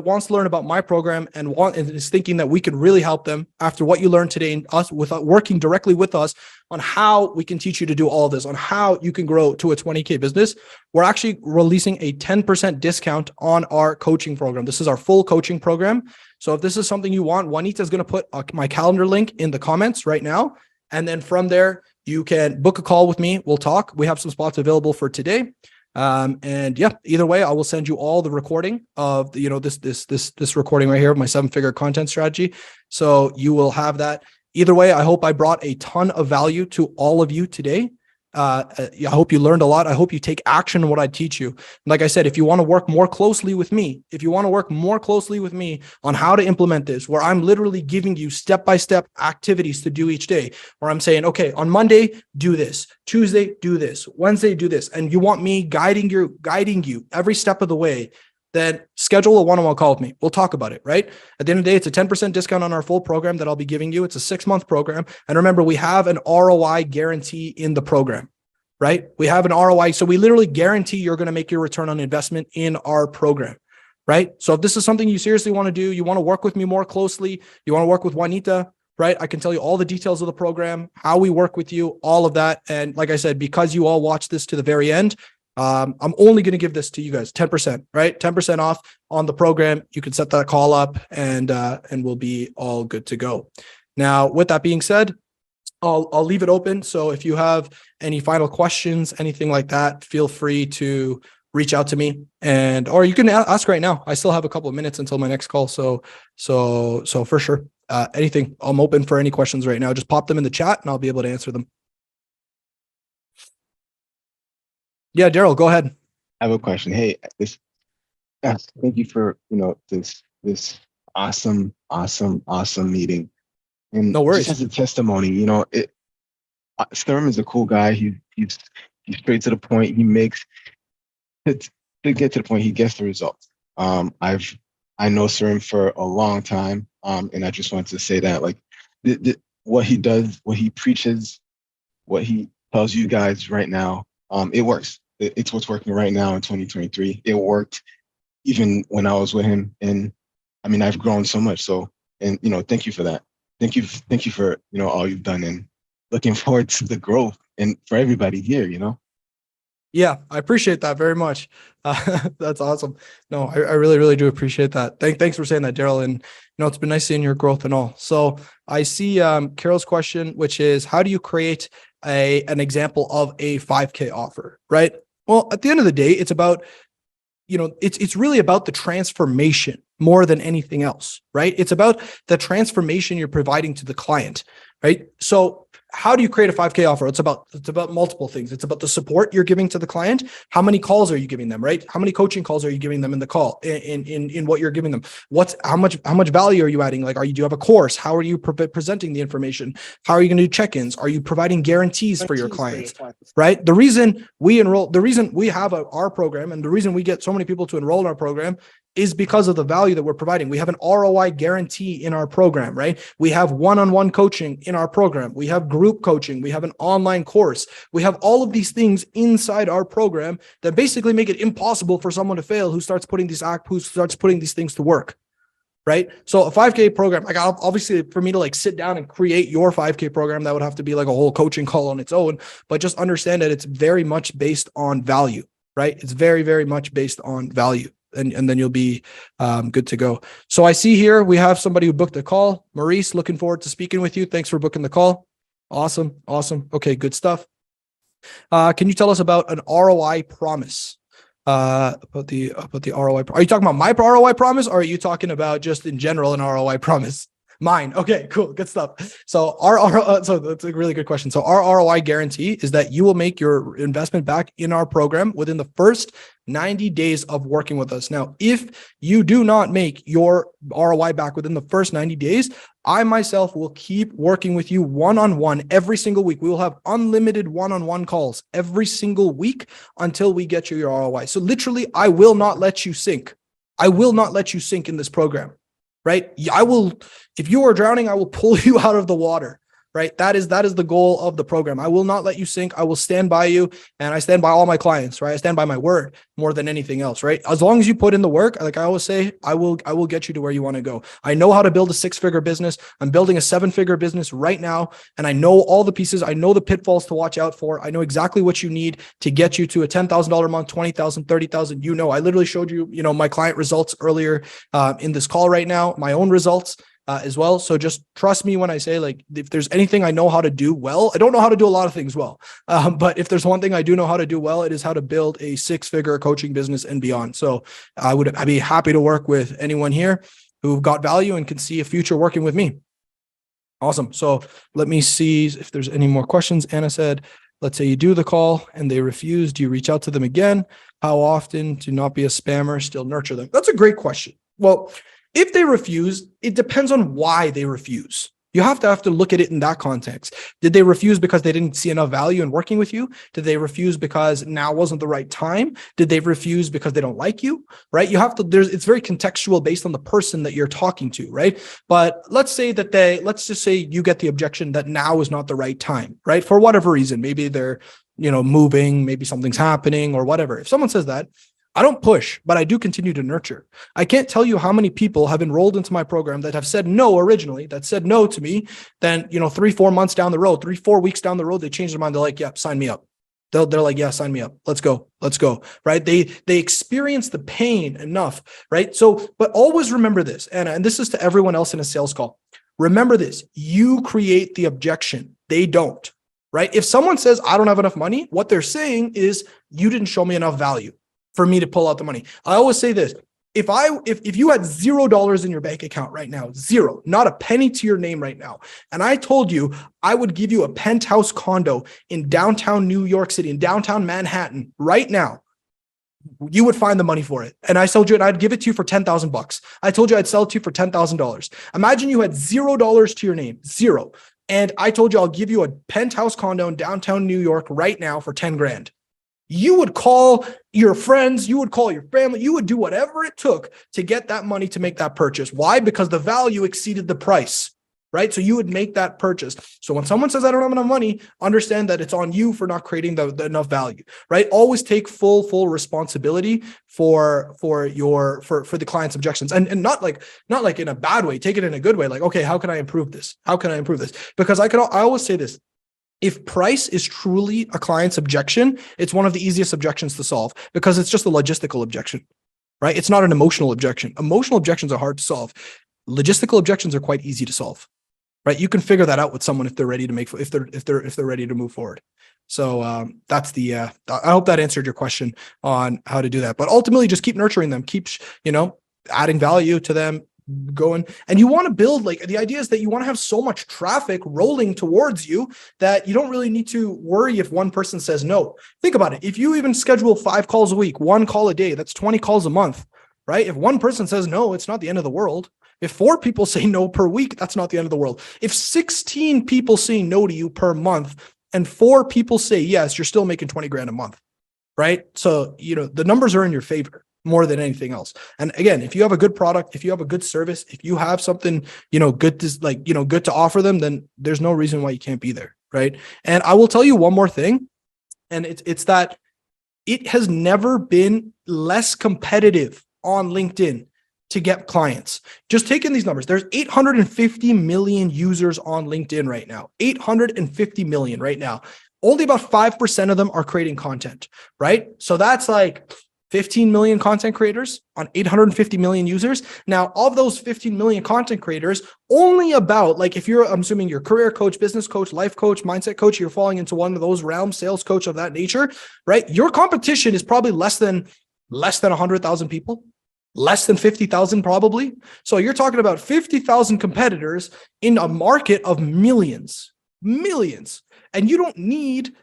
wants to learn about my program and is thinking that we can really help them after what you learned today and us without working directly with us on how we can teach you to do all of this, on how you can grow to a 20K business, we're actually releasing a 10% discount on our coaching program. This is our full coaching program. So if this is something you want, Juanita is going to put my calendar link in the comments right now. And then from there, you can book a call with me. We'll talk. We have some spots available for today. And yeah, either way, I will send you all the recording of this recording right here of my 7-figure content strategy. So you will have that. Either way, I hope I brought a ton of value to all of you today. I hope you learned a lot. I hope you take action on what I teach you. Like I said, if you want to work more closely with me, on how to implement this, where I'm literally giving you step-by-step activities to do each day, where I'm saying, okay, on Monday, do this, Tuesday, do this, Wednesday, do this. And you want me guiding you every step of the way. then schedule a one-on-one call with me. We'll talk about it, right? At the end of the day, it's a 10% discount on our full program that I'll be giving you. It's a 6-month program. And remember, we have an ROI guarantee in the program, right? We have an ROI. So we literally guarantee you're going to make your return on investment in our program, right? So if this is something you seriously want to do, you want to work with me more closely, you want to work with Juanita, right? I can tell you all the details of the program, how we work with you, all of that. And like I said, because you all watch this to the very end, I'm only going to give this to you guys 10%, right? 10% off on the program. You can set that call up and we'll be all good to go. Now, with that being said, I'll leave it open. So if you have any final questions, anything like that, feel free to reach out to me or you can ask right now. I still have a couple of minutes until my next call. So for sure, anything, I'm open for any questions right now. Just pop them in the chat and I'll be able to answer them. Yeah, Daryl, go ahead. I have a question. Hey, thank you for, this awesome meeting. And No worries. just as a testimony, Sturm is a cool guy. He's straight to the point. He makes it to get to the point. He gets the results. I know Sturm for a long time. And I just wanted to say that, like, what he does, what he preaches, what he tells you guys right now, it works. It's what's working right now in 2023. It worked even when I was with him. And I mean, I've grown so much. So, and, thank you for that. Thank you for, all you've done, and looking forward to the growth and for everybody here, Yeah, I appreciate that very much. That's awesome. No, I really, really do appreciate that. Thanks for saying that, Daryl. And, it's been nice seeing your growth and all. So I see Carol's question, which is, how do you create an example of a 5K offer, right? Well, at the end of the day, it's about, it's really about the transformation more than anything else, right? It's about the transformation you're providing to the client, right? So how do you create a 5K offer? It's about multiple things. It's about the support you're giving to the client. How many calls are you giving them, right? How many coaching calls are you giving them in the call, in what you're giving them? How much value are you adding? Like, do you have a course? How are you presenting the information? How are you going to do check-ins? Are you providing guarantees for your clients, right? The reason we have our program, and the reason we get so many people to enroll in our program is because of the value that we're providing. We have an ROI guarantee in our program, right? We have one-on-one coaching in our program. We have group coaching. We have an online course. We have all of these things inside our program that basically make it impossible for someone to fail who starts putting these things to work, right? So a 5K program, like, obviously for me to like sit down and create your 5K program, that would have to be like a whole coaching call on its own, but just understand that it's very much based on value, right? It's very, very much based on value. And then you'll be good to go. So I see here we have somebody who booked a call. Maurice, looking forward to speaking with you. Thanks for booking the call. Awesome. Okay, good stuff. Can you tell us about an ROI promise? About the ROI. Are you talking about my ROI promise, or are you talking about just in general an ROI promise? Mine. Okay, cool. Good stuff. So so that's a really good question. So our ROI guarantee is that you will make your investment back in our program within the first 90 days of working with us. Now, if you do not make your ROI back within the first 90 days, I myself will keep working with you one-on-one every single week. We will have unlimited one-on-one calls every single week until we get you your ROI. So literally, I will not let you sink. I will not let you sink in this program. Right? I will, if you are drowning, I will pull you out of the water, right? That is the goal of the program. I will not let you sink. I will stand by you, and I stand by all my clients, right? I stand by my word more than anything else, right? As long as you put in the work, like I always say, I will get you to where you want to go. I know how to build a 6-figure business. I'm building a 7-figure business right now, and I know all the pieces. I know the pitfalls to watch out for. I know exactly what you need to get you to a $10,000 a month, 20,000, 30,000. I literally showed you, my client results earlier in this call right now, my own results. As well. So just trust me when I say, like, if there's anything I know how to do well, I don't know how to do a lot of things well. But if there's one thing I do know how to do well, it is how to build a 6-figure coaching business and beyond. So I'd be happy to work with anyone here who got value and can see a future working with me. Awesome. So let me see if there's any more questions. Anna said, let's say you do the call and they refuse. Do you reach out to them again? How often? Do not be a spammer, still nurture them. That's a great question. Well, if they refuse, it depends on why they refuse, You have to look at it in that context. Did they refuse because they didn't see enough value in working with you? Did they refuse because now wasn't the right time? Did they refuse because they don't like you? Right? You have to, it's very contextual based on the person that you're talking to, right? But let's just say you get the objection that now is not the right time, right? For whatever reason, maybe they're, moving, maybe something's happening or whatever. If someone says that, I don't push, but I do continue to nurture. I can't tell you how many people have enrolled into my program that have said no originally, that said no to me. Then, 3-4 months down the road, 3-4 weeks down the road, they change their mind. They're like, yeah, sign me up. They're like, yeah, sign me up. Let's go. Right. They experience the pain enough. Right. So, but always remember this. And this is to everyone else in a sales call. Remember this, you create the objection. They don't. Right. If someone says, I don't have enough money, what they're saying is you didn't show me enough value for me to pull out the money. I always say this, if you had $0 in your bank account right now, zero, not a penny to your name right now, and I told you I would give you a penthouse condo in downtown New York City, in downtown Manhattan right now, you would find the money for it. And I told you, and I'd give it to you for $10,000. I told you I'd sell it to you for $10,000. Imagine you had $0 to your name, zero. And I told you I'll give you a penthouse condo in downtown New York right now for 10 grand. You would call your friends, you would call your family, you would do whatever it took to get that money to make that purchase. Why? Because the value exceeded the price, right? So you would make that purchase. So when someone says, I don't have enough money, understand that it's on you for not creating the enough value, right? Always take full responsibility for the client's objections, and not like in a bad way, take it in a good way. Like, okay, how can I improve this? How can I improve this? Because I always say this. If price is truly a client's objection, it's one of the easiest objections to solve because it's just a logistical objection, right? It's not an emotional objection. Emotional objections are hard to solve. Logistical objections are quite easy to solve, right? You can figure that out with someone if they're ready to if they're ready to move forward. So that's I hope that answered your question on how to do that. But ultimately, just keep nurturing them, keep adding value to them. Going, and you want to build, like, the idea is that you want to have so much traffic rolling towards you that you don't really need to worry if one person says no. Think about it. If you even schedule 5 calls a week, 1 call a day, that's 20 calls a month, right? If one person says no, it's not the end of the world. If 4 people say no per week, that's not the end of the world. If 16 people say no to you per month and 4 people say yes, you're still making 20 grand a month, right? So, the numbers are in your favor more than anything else. And again, if you have a good product, if you have a good service, if you have something, good to offer them, then there's no reason why you can't be there. Right. And I will tell you one more thing. And it's that it has never been less competitive on LinkedIn to get clients. Just take in these numbers. There's 850 million users on LinkedIn right now, 850 million right now. Only about 5% of them are creating content, right? So that's like 15 million content creators on 850 million users. Now, of those 15 million content creators, only about, like, if you're, I'm assuming you're career coach, business coach, life coach, mindset coach, you're falling into one of those realms, sales coach of that nature, right? Your competition is probably less than 100,000 people, less than 50,000 probably. So you're talking about 50,000 competitors in a market of millions. And you don't need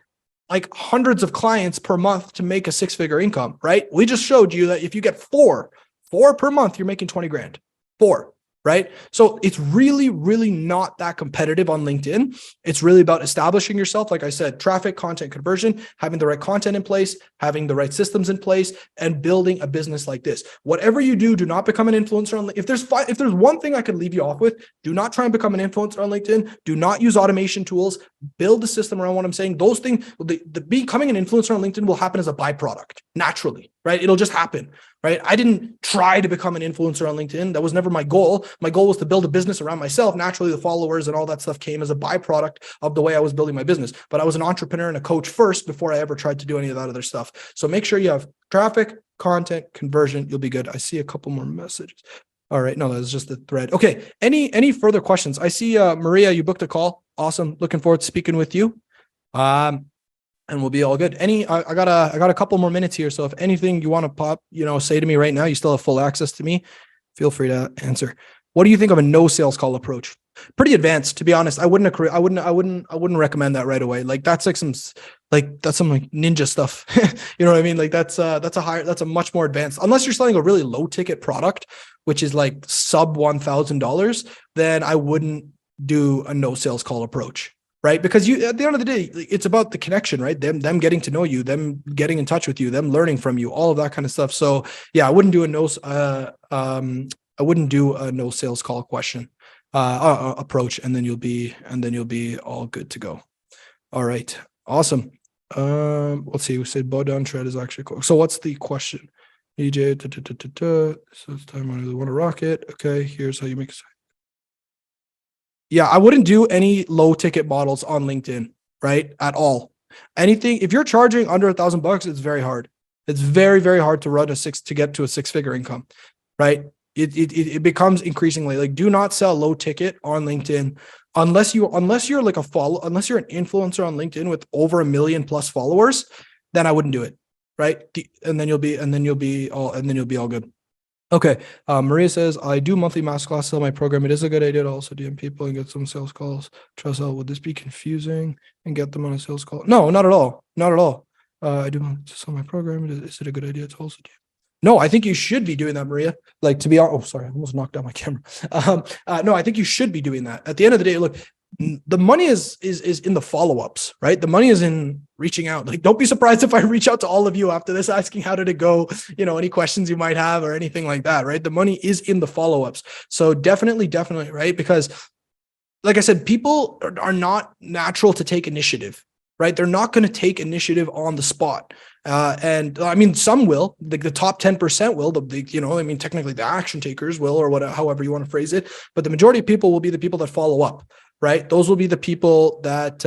like hundreds of clients per month to make a 6-figure income, right? We just showed you that if you get four per month, you're making 20 grand, 4, right? So it's really, really not that competitive on LinkedIn. It's really about establishing yourself. Like I said, traffic, content conversion, having the right content in place, having the right systems in place, and building a business like this. Whatever you do not become an influencer on LinkedIn. If there's one thing I could leave you off with, do not try and become an influencer on LinkedIn. Do not use automation tools. Build a system around what I'm saying. Those things, the becoming an influencer on LinkedIn will happen as a byproduct naturally, right? It'll just happen. Right? I didn't try to become an influencer on LinkedIn. That was never my goal. My goal was to build a business around myself. Naturally, the followers and all that stuff came as a byproduct of the way I was building my business. But I was an entrepreneur and a coach first before I ever tried to do any of that other stuff. So make sure you have traffic, content, conversion. You'll be good. I see a couple more messages. All right. No, that's just the thread. Okay. Any further questions? I see Maria, you booked a call. Awesome. Looking forward to speaking with you. And we'll be all good. I got a couple more minutes here. So if anything you want to pop, say to me right now, you still have full access to me. Feel free to answer. What do you think of a no sales call approach? Pretty advanced, to be honest. I wouldn't recommend that right away. Like that's some ninja stuff. You know what I mean? Like that's a much more advanced, unless you're selling a really low ticket product, which is like sub $1,000, then I wouldn't do a no sales call approach, right? Because you, at the end of the day, it's about the connection, right? Them getting to know you, them getting in touch with you, them learning from you, all of that kind of stuff. So yeah, I wouldn't do a no sales call question approach, and then you'll be all good to go. All right, awesome. Let's see. We said bow down tread is actually cool. So what's the question? EJ, so it's time I really want to rock it. Okay, here's how you make it. Yeah, I wouldn't do any low ticket models on LinkedIn, right? At all. Anything, if you're charging under $1,000, it's very hard. It's very, very hard to get to a 6-figure income, right? It becomes increasingly like, do not sell low ticket on LinkedIn unless you're an influencer on LinkedIn with over 1 million plus followers, then I wouldn't do it. Right. And then you'll be all good. Okay. Maria says, I do monthly masterclass, sell my program. It is a good idea to also DM people and get some sales calls. Trust out. Would this be confusing and get them on a sales call? No, not at all. Not at all. I do want to sell my program. Is it a good idea to also do? No, I think you should be doing that, Maria. Like, to be honest, oh, sorry, I almost knocked down my camera. No, I think you should be doing that. At the end of the day, look, the money is in the follow-ups, right? The money is in reaching out. Like, don't be surprised if I reach out to all of you after this, asking how did it go, any questions you might have or anything like that, right? The money is in the follow-ups. So definitely, right? Because like I said, people are not natural to take initiative, right? They're not going to take initiative on the spot. And I mean, some will, the top 10% will, technically the action takers will, or whatever, however you want to phrase it. But the majority of people will be the people that follow up, right? Those will be the people that,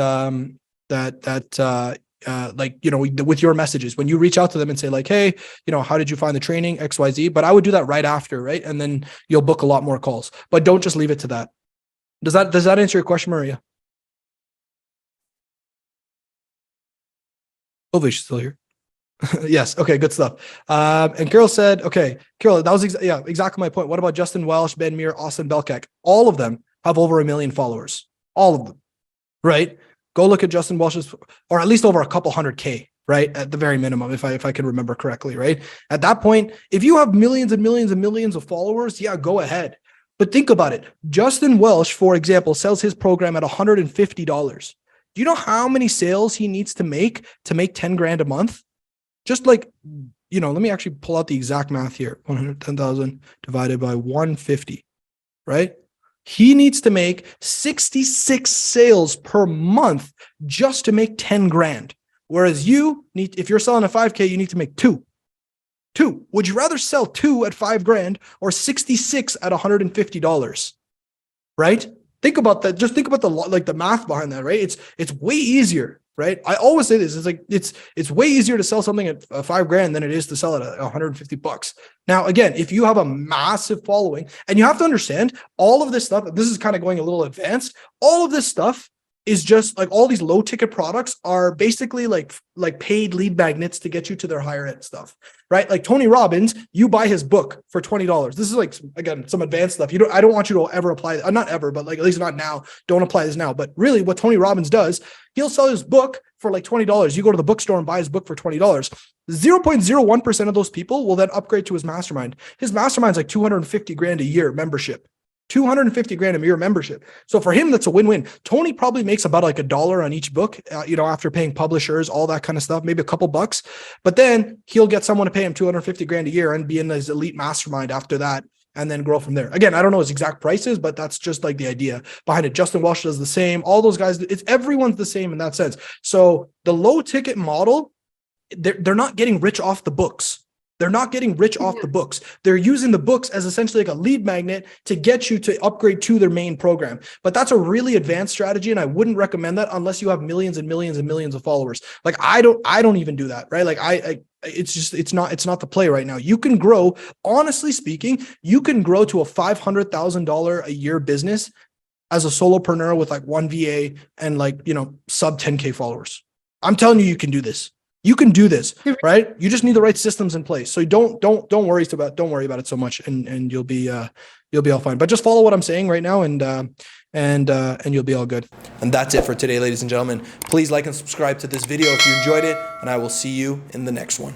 with your messages, when you reach out to them and say like, hey, how did you find the training XYZ? But I would do that right after, right? And then you'll book a lot more calls, but don't just leave it to that. Does that answer your question, Maria? Hopefully she's still here. Yes. Okay. Good stuff. And Carol said, okay, Carol, that was exactly my point. What about Justin Welsh, Ben Muir, Austin Belkek? All of them have over 1 million followers. All of them, right? Go look at Justin Welsh's, or at least over a couple 100K, right? At the very minimum, if I can remember correctly, right? At that point, if you have millions and millions and millions of followers, yeah, go ahead. But think about it. Justin Welsh, for example, sells his program at $150. Do you know how many sales he needs to make 10 grand a month? Just like, let me actually pull out the exact math here. 110,000 divided by 150, right? He needs to make 66 sales per month just to make 10 grand. Whereas if you're selling a 5K, you need to make two. Would you rather sell 2 at 5 grand or 66 at $150? Right? Think about that. Just think about the math behind that, right? It's way easier, right? I always say this. It's like, it's way easier to sell something at 5 grand than it is to sell it at $150. Now, again, if you have a massive following, and you have to understand all of this stuff, this is kind of going a little advanced. All of this stuff is just like, all these low ticket products are basically like paid lead magnets to get you to their higher end stuff, right? Like Tony Robbins, you buy his book for $20. This is like, again, some advanced stuff. I don't want you to ever apply, not ever, but like, at least not now. Don't apply this now. But really what Tony Robbins does, he'll sell his book for like $20. You go to the bookstore and buy his book for $20. 0.01% of those people will then upgrade to his mastermind. His mastermind's like 250 grand a year membership. 250 grand a year membership. So for him, that's a win-win. Tony probably makes about like $1 on each book, after paying publishers, all that kind of stuff, maybe a couple bucks, but then he'll get someone to pay him 250 grand a year and be in his elite mastermind after that, and then grow from there. Again, I don't know his exact prices, but that's just like the idea behind it. Justin Welsh does the same. All those guys, everyone's the same in that sense. So the low ticket model, they're not getting rich off the books. They're not getting rich off the books. They're using the books as essentially like a lead magnet to get you to upgrade to their main program. But that's a really advanced strategy, and I wouldn't recommend that unless you have millions and millions and millions of followers. Like I don't even do that, right? Like it's not the play right now. You can grow, honestly speaking, you can grow to a $500,000 a year business as a solopreneur with like 1 VA and like, sub 10K followers. I'm telling you, you can do this. You can do this, right? You just need the right systems in place. So don't worry about it so much, and you'll be all fine. But just follow what I'm saying right now, and you'll be all good. And that's it for today, ladies and gentlemen. Please like and subscribe to this video if you enjoyed it, and I will see you in the next one.